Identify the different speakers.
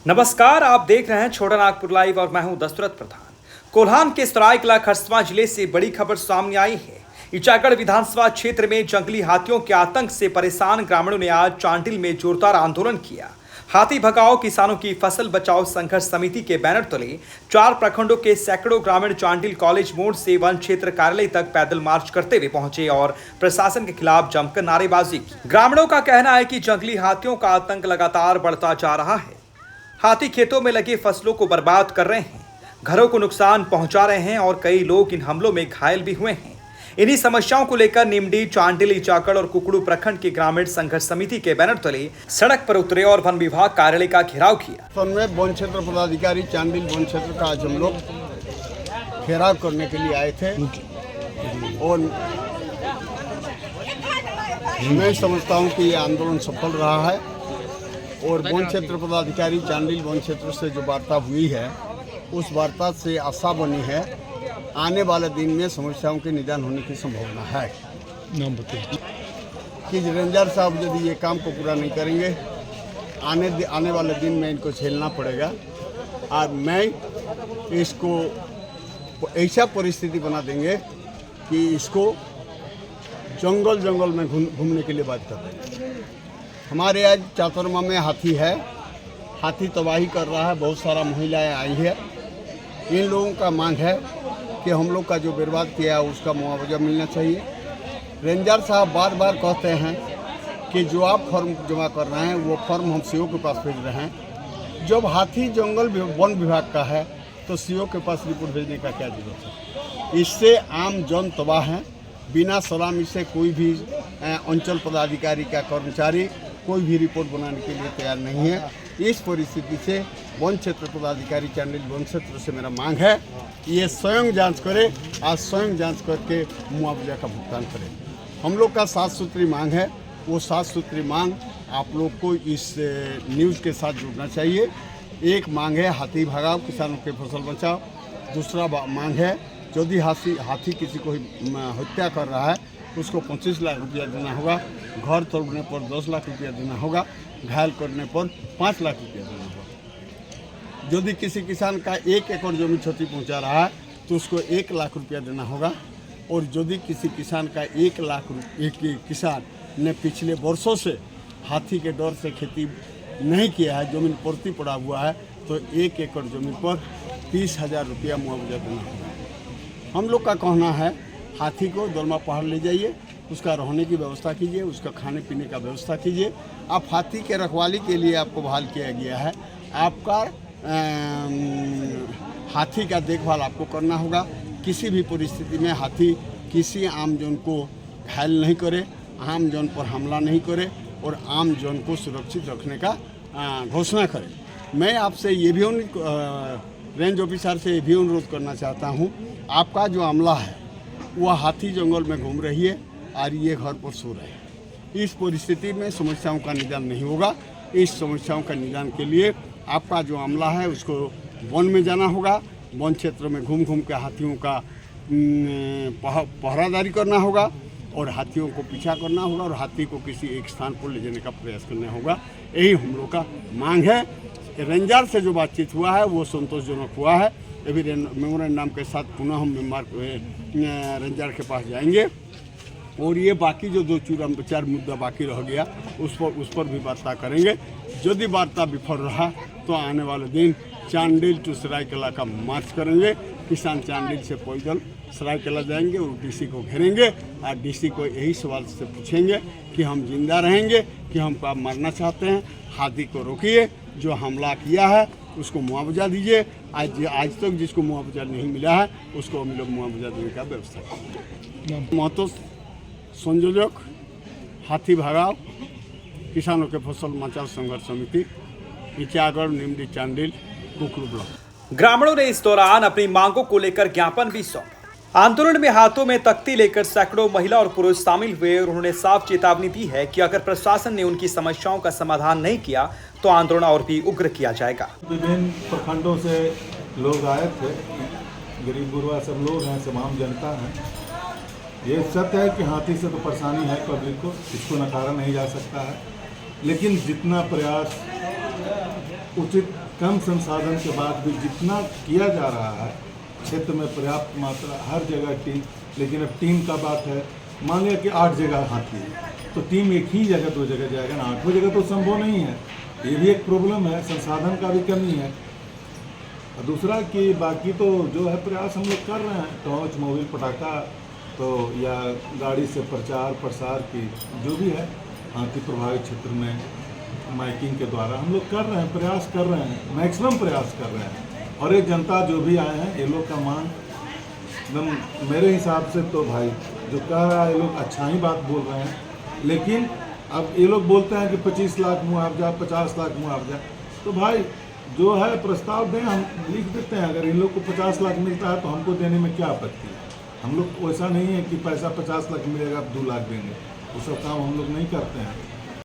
Speaker 1: नमस्कार, आप देख रहे हैं छोटा नागपुर लाइव और मैं हूं दशरथ प्रधान। कोल्हान के सरायकेला खरसावां जिले से बड़ी खबर सामने आई है। ईचागढ़ विधानसभा क्षेत्र में जंगली हाथियों के आतंक से परेशान ग्रामीणों ने आज चांडिल में जोरदार आंदोलन किया। हाथी भगाओ किसानों की फसल बचाओ संघर्ष समिति के बैनर तले 4 प्रखंडों के सैकड़ों ग्रामीण चांडिल कॉलेज मोड़ से वन क्षेत्र कार्यालय तक पैदल मार्च करते हुए पहुंचे और प्रशासन के खिलाफ जमकर नारेबाजी की। ग्रामीणों का कहना है कि जंगली हाथियों का आतंक लगातार बढ़ता जा रहा है। हाथी खेतों में लगी फसलों को बर्बाद कर रहे हैं, घरों को नुकसान पहुंचा रहे हैं और कई लोग इन हमलों में घायल भी हुए हैं। इन्हीं समस्याओं को लेकर निमडी, चांडिल, ईचागढ़ और कुकड़ू प्रखंड के ग्रामीण संघर्ष समिति के बैनर तले सड़क पर उतरे और वन विभाग कार्यालय का घेराव किया।
Speaker 2: वन क्षेत्र पदाधिकारी चांडिल वन क्षेत्र का आज हम लोग घेराव करने के लिए आए थे और मैं समझता हूँ कि ये आंदोलन सफल रहा है और वन क्षेत्र पदाधिकारी चांडिल वन क्षेत्र से जो वार्ता हुई है उस वार्ता से आशा बनी है आने वाले दिन में समस्याओं के निदान होने की संभावना है। कि रेंजर साहब यदि ये काम को पूरा नहीं करेंगे आने वाले दिन में इनको झेलना पड़ेगा और मैं इसको ऐसा परिस्थिति बना देंगे कि इसको जंगल में घूमने के लिए बाध्य कर देंगे। हमारे आज चातरमा में हाथी है, हाथी तबाही कर रहा है, बहुत सारा महिलाएं आई है। इन लोगों का मांग है कि हम लोग का जो बर्बाद किया है उसका मुआवजा मिलना चाहिए। रेंजर साहब बार बार कहते हैं कि जो आप फॉर्म जमा कर रहे हैं वो फॉर्म हम सीओ के पास भेज रहे हैं। जब हाथी जंगल वन विभाग का है तो सीओ के पास रिपोर्ट भेजने का क्या जरूरत है। इससे आम जन तबाह हैं। बिना सलामी से कोई भी अंचल पदाधिकारी का कर्मचारी कोई भी रिपोर्ट बनाने के लिए तैयार नहीं है। इस परिस्थिति से वन क्षेत्र पदाधिकारी चांडिल वन क्षेत्र से मेरा मांग है ये स्वयं जांच करे, आज स्वयं जांच करके मुआवजा का भुगतान करें। हम लोग का 7 सूत्री मांग है, वो 7 सूत्री मांग आप लोग को इस न्यूज़ के साथ जुड़ना चाहिए। एक मांग है हाथी भगाओ किसानों के फसल बचाओ। दूसरा मांग है यदि हाथी किसी को हत्या कर रहा है उसको 25 लाख रुपया देना होगा, घर तोड़ने पर 10 लाख रुपया देना होगा, घायल करने पर 5 लाख रुपया देना होगा। यदि किसी किसान का 1 एकड़ जमीन क्षति पहुंचा रहा है तो उसको 1 लाख रुपया देना होगा। और यदि किसी किसान का 1 लाख एक किसान ने पिछले वर्षों से हाथी के डर से खेती नहीं किया है, जमीन पड़ती पड़ा हुआ है, तो 1 एकड़ जमीन पर 30,000 रुपया मुआवजा देना होगा। हम लोग का कहना है हाथी को दलमा पहाड़ ले जाइए, उसका रहने की व्यवस्था कीजिए, उसका खाने पीने का व्यवस्था कीजिए। आप हाथी के रखवाली के लिए आपको बहाल किया गया है। आपका हाथी का देखभाल आपको करना होगा। किसी भी परिस्थिति में हाथी किसी आम जन को घायल नहीं करे, आम जन पर हमला नहीं करे और आम जन को सुरक्षित रखने का घोषणा करे। मैं आपसे ये भी रेंज ऑफिसर से ये भी अनुरोध करना चाहता हूँ, आपका जो अमला है वह हाथी जंगल में घूम रही है और ये घर पर सो रहे हैं। इस परिस्थिति में समस्याओं का निदान नहीं होगा। इस समस्याओं का निदान के लिए आपका जो अमला है उसको वन में जाना होगा, वन क्षेत्र में घूम के हाथियों का पहरादारी करना होगा और हाथियों को पीछा करना होगा और हाथी को किसी एक स्थान पर ले जाने का प्रयास करना होगा। यही हम लोग का मांग है। रेंजर से जो बातचीत हुआ है वो संतोषजनक हुआ है। अभी मेमोरेंडम के साथ पुनः हम रेंजर के पास जाएंगे और ये बाकी जो 2-4 मुद्दा बाकी रह गया उस पर भी वार्ता करेंगे। यदि वार्ता विफल रहा तो आने वाले दिन चांडिल टू सरायकेला का मार्च करेंगे। किसान चांडिल से पैदल सरायकेला जाएंगे और डीसी को घेरेंगे और डीसी को यही सवाल से पूछेंगे कि हम जिंदा रहेंगे कि हम आप मरना चाहते हैं। हाथी को रोकिए, जो हमला किया है उसको मुआवजा दीजिए। आज तक जिसको मुआवजा नहीं मिला है उसको हम लोग मुआवजा देने का व्यवस्था करेंगे। महतो संयोजक हाथी भगाओ किसानों के फसल बचाओ संघर्ष समिति, ईचागढ़, निमडी, चांडिल, कुकड़ू ब्लॉक।
Speaker 1: ग्रामीणों ने इस दौरान अपनी मांगों को लेकर ज्ञापन भी सौंपा। आंदोलन में हाथों में तख्ती लेकर सैकड़ों महिला और पुरुष शामिल हुए और उन्होंने साफ चेतावनी दी है कि अगर प्रशासन ने उनकी समस्याओं का समाधान नहीं किया तो आंदोलन और भी उग्र किया जाएगा।
Speaker 3: विभिन्न प्रखंडों से लोग आए थे, गरीब गुरबा सब लोग हैं, तमाम जनता है। ये सत्य है कि हाथी से तो परेशानी है पब्लिक को, इसको नकारा नहीं जा सकता है, लेकिन जितना प्रयास उचित कम संसाधन के बाद भी जितना किया जा रहा है क्षेत्र में पर्याप्त मात्रा हर जगह टीम, लेकिन अब टीम का बात है, मान लिया कि 8 जगह हाथी है तो टीम एक ही जगह 2 जगह जाएगा ना, 8 जगह तो संभव नहीं है। ये भी एक प्रॉब्लम है, संसाधन का भी कमी है। और दूसरा कि बाकी तो जो है प्रयास हम लोग कर रहे हैं, टॉर्च, मोबिल, पटाखा तो या गाड़ी से प्रचार प्रसार की जो भी है हाथी प्रभावित क्षेत्र में माइकिंग के द्वारा हम लोग कर रहे हैं, प्रयास कर रहे हैं, मैक्सिमम प्रयास कर रहे हैं। और एक जनता जो भी आए हैं ये लोग का मांग एकदम मेरे हिसाब से तो भाई जो कह रहा है ये लोग अच्छा ही बात बोल रहे हैं, लेकिन अब ये लोग बोलते हैं कि 25 लाख मुआवजा, 50 लाख मुआवजा, तो भाई जो है प्रस्ताव दें, हम लिख देते हैं। अगर इन लोग को 50 लाख मिलता है तो हमको देने में क्या आपत्ति है। हम लोग वैसा नहीं है कि पैसा 50 लाख मिलेगा आप 2 लाख देंगे, वो सब काम हम लोग नहीं करते हैं।